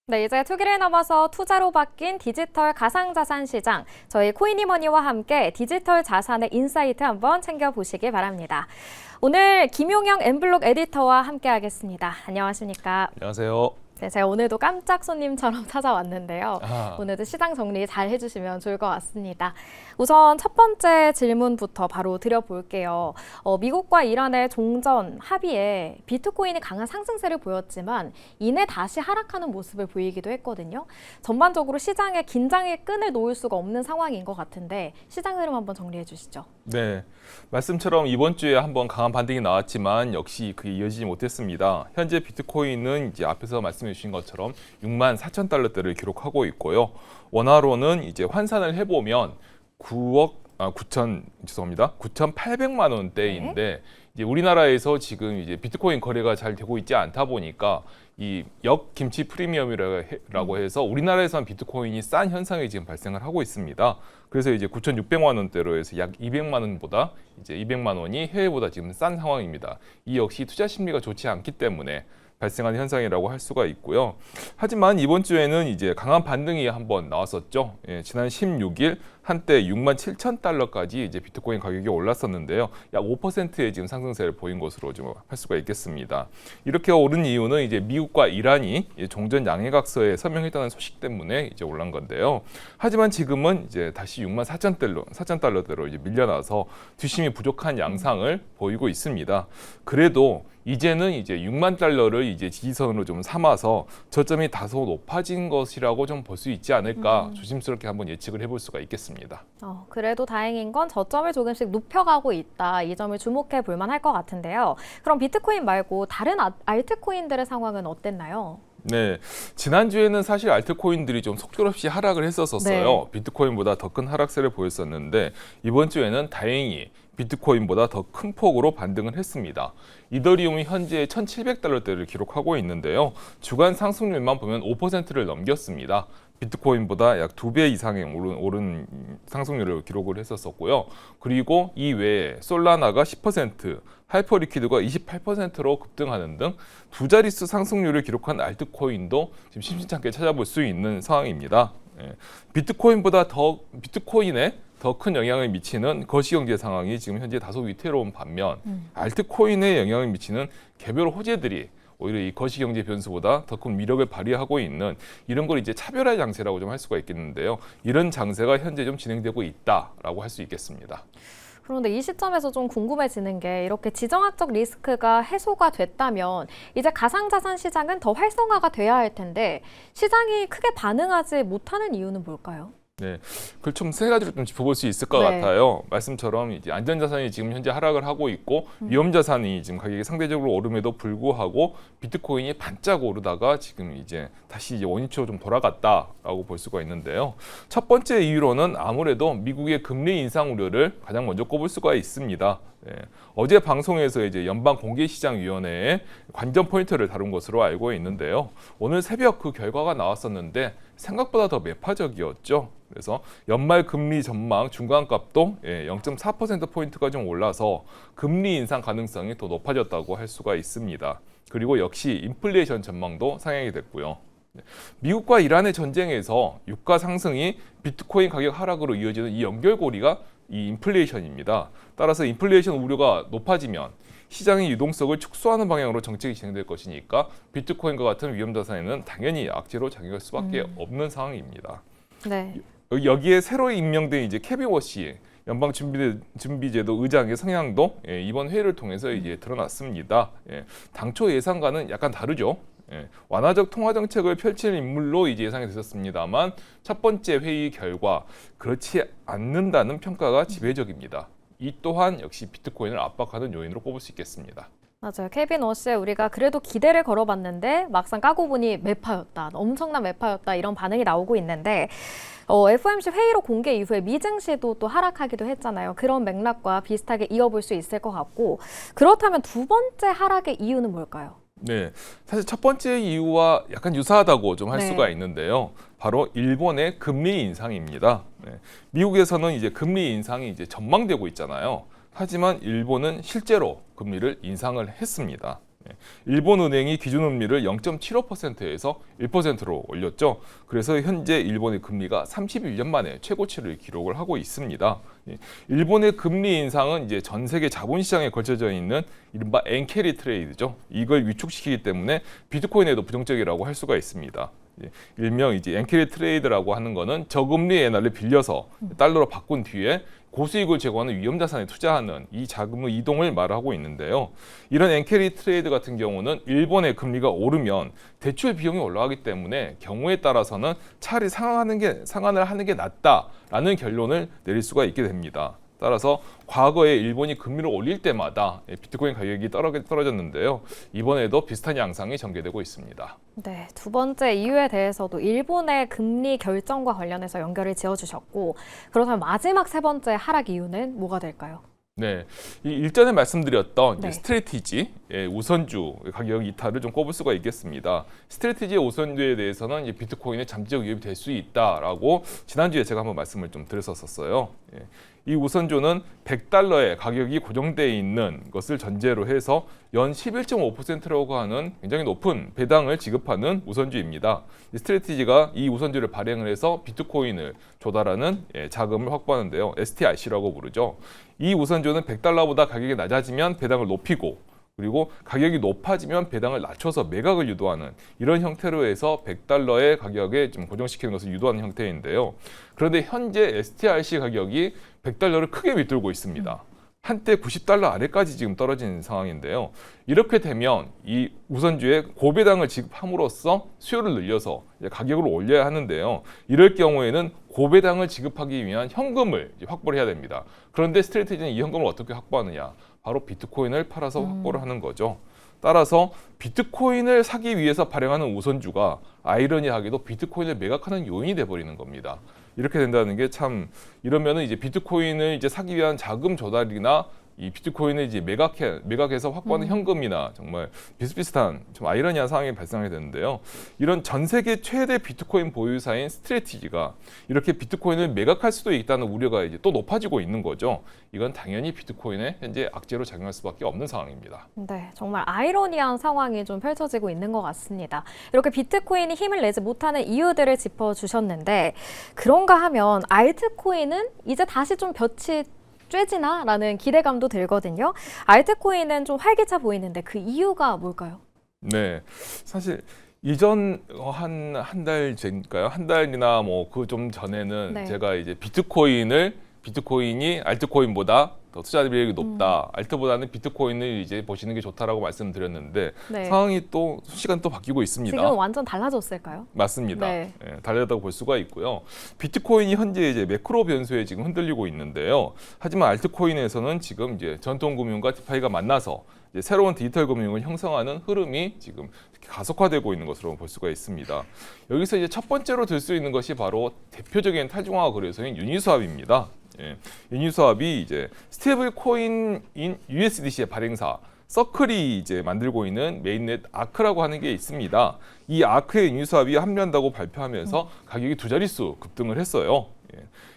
네, 이제 투기를 넘어서 투자로 바뀐 디지털 가상자산 시장. 저희 코이니머니와 함께 디지털 자산의 인사이트 한번 챙겨보시기 바랍니다. 오늘 김용영 엠블록 에디터와 함께하겠습니다. 안녕하십니까? 안녕하세요. 네, 제가 오늘도 깜짝 손님처럼 찾아왔는데요. 아. 오늘도 시장 정리 잘 해주시면 좋을 것 같습니다. 우선 첫 번째 질문부터 바로 드려볼게요. 미국과 이란의 종전 합의에 비트코인이 강한 상승세를 보였지만 이내 다시 하락하는 모습을 보이기도 했거든요. 전반적으로 시장에 긴장의 끈을 놓을 수가 없는 상황인 것 같은데 시장 흐름 한번 정리해 주시죠. 네, 말씀처럼 이번 주에 한번 강한 반등이 나왔지만 역시 그게 이어지지 못했습니다. 현재 비트코인은 이제 앞에서 말씀해 주신 것처럼 64,000달러대를 기록하고 있고요. 원화로는 이제 환산을 해보면 9,800만 원대인데 이제 우리나라에서 지금 이제 비트코인 거래가 잘 되고 있지 않다 보니까 이 역김치 프리미엄이라고 해서 우리나라에서는 비트코인이 싼 현상이 지금 발생을 하고 있습니다. 그래서 이제 9,600만 원대로 해서 약 200만 원보다 이제 200만 원이 해외보다 지금 싼 상황입니다. 이 역시 투자 심리가 좋지 않기 때문에 발생하는 현상이라고 할 수가 있고요. 하지만 이번 주에는 이제 강한 반등이 한번 나왔었죠. 지난 16일 한때 67,000달러까지 이제 비트코인 가격이 올랐었는데요. 약 5%의 지금 상승세를 보인 것으로 좀 할 수가 있겠습니다. 이렇게 오른 이유는 이제 미국과 이란이 종전 양해각서에 서명했다는 소식 때문에 이제 올란 건데요. 하지만 지금은 이제 다시 64,000달러대로 이제 밀려나서 뒷심이 부족한 양상을 보이고 있습니다. 그래도 이제는 이제 6만 달러를 이제 지지선으로 좀 삼아서 저점이 다소 높아진 것이라고 좀 볼 수 있지 않을까 조심스럽게 한번 예측을 해볼 수가 있겠습니다. 그래도 다행인 건 저점을 조금씩 높여가고 있다. 이 점을 주목해 볼 만할 것 같은데요. 그럼 비트코인 말고 다른 알트코인들의 상황은 어땠나요? 네, 지난주에는 사실 알트코인들이 좀 속절없이 하락을 했었어요. 네. 비트코인보다 더 큰 하락세를 보였었는데 이번 주에는 다행히 비트코인보다 더 큰 폭으로 반등을 했습니다. 이더리움이 현재 1,700달러대를 기록하고 있는데요. 주간 상승률만 보면 5%를 넘겼습니다. 비트코인보다 약 2배 이상의 오른 상승률을 기록을 했었고요. 그리고 이 외에 솔라나가 10%, 하이퍼리퀴드가 28%로 급등하는 등 두 자릿수 상승률을 기록한 알트코인도 지금 심심찮게 찾아볼 수 있는 상황입니다. 비트코인에 더 큰 영향을 미치는 거시경제 상황이 지금 현재 다소 위태로운 반면 알트코인에 영향을 미치는 개별 호재들이 오히려 이 거시경제 변수보다 더 큰 위력을 발휘하고 있는 이런 걸 이제 차별화 장세라고 좀 할 수가 있겠는데요. 이런 장세가 현재 좀 진행되고 있다라고 할 수 있겠습니다. 그런데 이 시점에서 좀 궁금해지는 게 이렇게 지정학적 리스크가 해소가 됐다면 이제 가상자산 시장은 더 활성화가 돼야 할 텐데 시장이 크게 반응하지 못하는 이유는 뭘까요? 네, 그걸 좀 세 가지로 좀 짚어볼 수 있을 것 네. 같아요. 말씀처럼 이제 안전자산이 지금 현재 하락을 하고 있고 위험자산이 지금 가격이 상대적으로 오름에도 불구하고 비트코인이 반짝 오르다가 지금 이제 다시 이제 원위치로 좀 돌아갔다라고 볼 수가 있는데요. 첫 번째 이유로는 아무래도 미국의 금리 인상 우려를 가장 먼저 꼽을 수가 있습니다. 어제 방송에서 이제 연방공개시장위원회의 관전 포인트를 다룬 것으로 알고 있는데요. 오늘 새벽 그 결과가 나왔었는데 생각보다 더 매파적이었죠. 그래서 연말 금리 전망 중간값도 0.4%포인트가 좀 올라서 금리 인상 가능성이 더 높아졌다고 할 수가 있습니다. 그리고 역시 인플레이션 전망도 상향이 됐고요. 미국과 이란의 전쟁에서 유가 상승이 비트코인 가격 하락으로 이어지는 이 연결고리가 이 인플레이션입니다. 따라서 인플레이션 우려가 높아지면 시장의 유동성을 축소하는 방향으로 정책이 진행될 것이니까 비트코인과 같은 위험자산에는 당연히 악재로 작용할 수밖에 없는 상황입니다. 네. 여기에 새로 임명된 이제 케빈 워시 연방준비제도 의장의 성향도 이번 회의를 통해서 이제 드러났습니다. 당초 예상과는 약간 다르죠. 완화적 통화 정책을 펼칠 인물로 이제 예상이 됐었습니다만 첫 번째 회의 결과 그렇지 않는다는 평가가 지배적입니다. 이 또한 역시 비트코인을 압박하는 요인으로 꼽을 수 있겠습니다. 맞아요. 케빈 워시에 우리가 그래도 기대를 걸어봤는데 막상 까고 보니 매파였다. 엄청난 매파였다. 이런 반응이 나오고 있는데 FOMC 회의로 공개 이후에 미증시도 또 하락하기도 했잖아요. 그런 맥락과 비슷하게 이어볼 수 있을 것 같고 그렇다면 두 번째 하락의 이유는 뭘까요? 네, 사실 첫 번째 이유와 약간 유사하다고 좀 할 네. 수가 있는데요. 바로 일본의 금리 인상입니다. 미국에서는 이제 금리 인상이 이제 전망되고 있잖아요. 하지만 일본은 실제로 금리를 인상을 했습니다. 일본은행이 기준금리를 0.75%에서 1%로 올렸죠. 그래서 현재 일본의 금리가 31년 만에 최고치를 기록을 하고 있습니다. 일본의 금리 인상은 이제 전 세계 자본시장에 걸쳐져 있는 이른바 엔캐리 트레이드죠. 이걸 위축시키기 때문에 비트코인에도 부정적이라고 할 수가 있습니다. 일명 이제 엔캐리 트레이드라고 하는 거는 저금리 엔화를 빌려서 달러로 바꾼 뒤에 고수익을 제공하는 위험 자산에 투자하는 이 자금의 이동을 말하고 있는데요. 이런 엔캐리 트레이드 같은 경우는 일본의 금리가 오르면 대출 비용이 올라가기 때문에 경우에 따라서는 차라리 상환을 하는 게 낫다라는 결론을 내릴 수가 있게 됩니다. 따라서 과거에 일본이 금리를 올릴 때마다 비트코인 가격이 떨어졌는데요. 이번에도 비슷한 양상이 전개되고 있습니다. 네, 두 번째 이유에 대해서도 일본의 금리 결정과 관련해서 연결을 지어주셨고, 그렇다면 마지막 세 번째 하락 이유는 뭐가 될까요? 네, 이 일전에 말씀드렸던 네. 스트래티지 우선주 가격 이탈을 좀 꼽을 수가 있겠습니다. 스트래티지의 우선주에 대해서는 이제 비트코인의 잠재적 위협이 될 수 있다라고 지난주에 제가 한번 말씀을 좀 드렸었어요. 이 우선주는 $100의 가격이 고정되어 있는 것을 전제로 해서 연 11.5%라고 하는 굉장히 높은 배당을 지급하는 우선주입니다. 이 스트래티지가 이 우선주를 발행을 해서 비트코인을 조달하는 자금을 확보하는데요. STRC라고 부르죠. 이 우선주는 $100보다 가격이 낮아지면 배당을 높이고, 그리고 가격이 높아지면 배당을 낮춰서 매각을 유도하는 이런 형태로 해서 $100의 가격에 좀 고정시키는 것을 유도하는 형태인데요. 그런데 현재 STRC 가격이 $100를 크게 밑돌고 있습니다. 한때 $90 아래까지 지금 떨어진 상황인데요. 이렇게 되면 이 우선주에 고배당을 지급함으로써 수요를 늘려서 이제 가격을 올려야 하는데요. 이럴 경우에는 고배당을 지급하기 위한 현금을 확보를 해야 됩니다. 그런데 스트래티지는 이 현금을 어떻게 확보하느냐? 바로 비트코인을 팔아서 확보를 하는 거죠. 따라서 비트코인을 사기 위해서 발행하는 우선주가 아이러니하게도 비트코인을 매각하는 요인이 돼버리는 겁니다. 이렇게 된다는 게 참, 이러면은 이제 비트코인을 이제 사기 위한 자금 조달이나 이 비트코인을 이제 매각해서 확보하는 현금이나 정말 비슷비슷한 좀 아이러니한 상황이 발생하게 되는데요. 이런 전 세계 최대 비트코인 보유사인 스트래티지가 이렇게 비트코인을 매각할 수도 있다는 우려가 이제 또 높아지고 있는 거죠. 이건 당연히 비트코인에 현재 악재로 작용할 수밖에 없는 상황입니다. 네, 정말 아이러니한 상황이 좀 펼쳐지고 있는 것 같습니다. 이렇게 비트코인이 힘을 내지 못하는 이유들을 짚어주셨는데, 그런가 하면 알트코인은 이제 다시 좀 볕이 쬐지나? 라는 기대감도 들거든요. 알트코인은 좀 활기차 보이는데 그 이유가 뭘까요? 네, 사실 이전 한 달 전일까요? 한 달이나 뭐 그 좀 전에는 네. 제가 이제 비트코인이 알트코인보다 더 투자 비율이 높다. 알트보다는 비트코인을 이제 보시는 게 좋다라고 말씀드렸는데 네. 상황이 또 순식간 또 바뀌고 있습니다. 지금은 완전 달라졌을까요? 맞습니다. 네. 달라졌다고 볼 수가 있고요. 비트코인이 현재 이제 매크로 변수에 지금 흔들리고 있는데요. 하지만 알트코인에서는 지금 이제 전통 금융과 디파이가 만나서 이제 새로운 디지털 금융을 형성하는 흐름이 지금 가속화되고 있는 것으로 볼 수가 있습니다. 여기서 이제 첫 번째로 들 수 있는 것이 바로 대표적인 탈중앙화 거래소인 유니스왑입니다. 유니스왑이 이제 스테이블 코인인 USDC의 발행사 서클이 이제 만들고 있는 메인넷 아크라고 하는 게 있습니다. 이 아크에 유니스왑이 합류한다고 발표하면서 가격이 두 자릿수 급등을 했어요.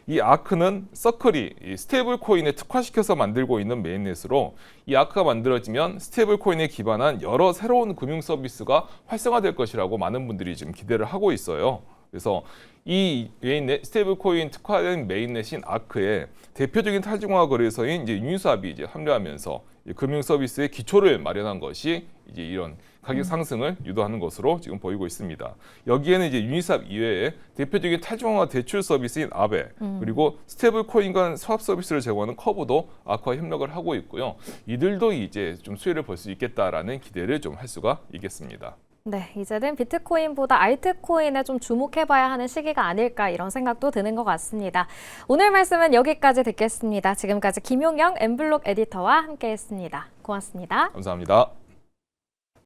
이 아크는 서클이 스테이블 코인에 특화시켜서 만들고 있는 메인넷으로, 이 아크가 만들어지면 스테이블 코인에 기반한 여러 새로운 금융 서비스가 활성화될 것이라고 많은 분들이 지금 기대를 하고 있어요. 그래서 이 메인넷, 스테이블 코인 특화된 메인넷인 아크에 대표적인 탈중앙화 거래소인 이제 유니스왑이 이제 합류하면서 금융 서비스의 기초를 마련한 것이 이제 이런 가격 상승을 유도하는 것으로 지금 보이고 있습니다. 여기에는 이제 유니스왑 이외에 대표적인 탈중앙화 대출 서비스인 아베, 그리고 스테이블 코인 간 스왑 서비스를 제공하는 커브도 아크와 협력을 하고 있고요. 이들도 이제 좀 수혜를 볼 수 있겠다라는 기대를 좀 할 수가 있겠습니다. 네, 이제는 비트코인보다 알트코인에 좀 주목해봐야 하는 시기가 아닐까 이런 생각도 드는 것 같습니다. 오늘 말씀은 여기까지 듣겠습니다. 지금까지 김용영 엠블록 에디터와 함께했습니다. 고맙습니다. 감사합니다.